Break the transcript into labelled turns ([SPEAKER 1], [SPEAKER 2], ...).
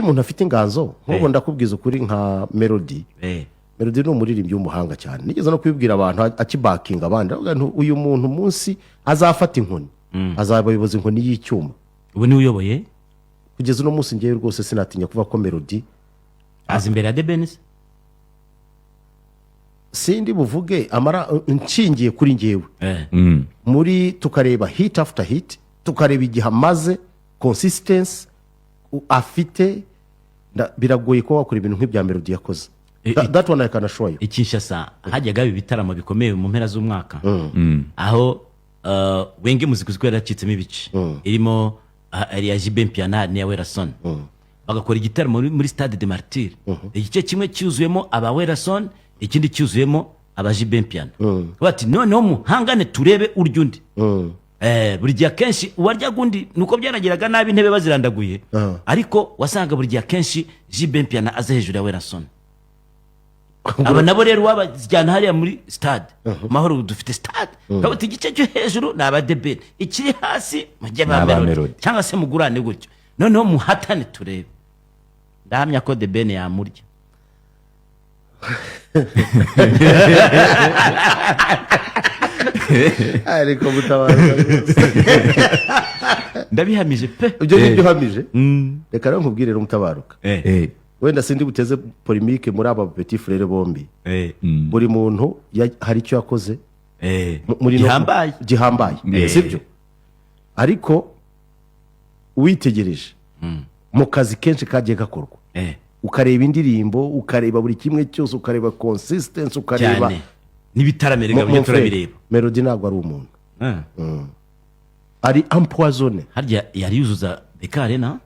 [SPEAKER 1] iyo umuntu afite inganzo nk'ubu ndakubwiza ukuri nka Melody Melody ni umuririmbyi w'umuhanga cyane nigeze no kubibwira abantu akibakinga abandi uyu muntu munsi azafata inkoni azabayoboza inkoni y'icyuma
[SPEAKER 2] ubu ni uyoboye
[SPEAKER 1] kugeza uno munsi ngewe rwose sinatinya kuva ko Melody
[SPEAKER 2] azi imbere ya The Benz
[SPEAKER 1] sindi buvuge amara nshingiye kuri ngewe muri tukareba hit after hit tukareba igihe amaze consistency afite biragoye ko wakora ibintu nk'ibya Melody yakoze that one I can assure you.
[SPEAKER 2] Kinshasa hajyaga ibitaramo bikomeye mu mpera z'umwaka aho wenge muziki zikora yacitsemo ibice irimo Elia Jibe Mpiana na Werason bagakora igitaramo muri Stade de Martyr igice kimwe cyuzuyemo aba Werason ikindi cyuzuyemo aba Jibe Mpiana bati noneho muhangane turebe uryundi buri gihe kenshi uwarya gundi nuko byanagiraga nabi intebe bazirandaguye ariko wasanga buri gihe kenshi Jibe Mpiana aze hejuru ya Werason aba nabo rero wabajyana hariya muri stade mahoro dufite stade kabati igice cyo hejuru naba debate ikiri hasi mujye ba Melody cyangwa se mugurane gutyo noneho muhatane turebe ndahamya ko The Ben yamurya
[SPEAKER 1] ariko mutabaza
[SPEAKER 2] ndabihamije pe
[SPEAKER 1] ibyo nibyo hamije reka rero nkubwire rero mutabaruka wenda sindi buteze polemique muri aba petit frère bombi buri muntu hari icyo yakoze muri gihambaye sibyo ariko witegereje mu kazi kenshi kagiye gakorwa ukareba indirimbo ukareba buri kimwe cyose ukareba consistency ukareba
[SPEAKER 2] n'ibitaramerega byo turabireba
[SPEAKER 1] Melody ntabwo ari umuntu ari empoisonné
[SPEAKER 2] harya yari yuzuza Bekare na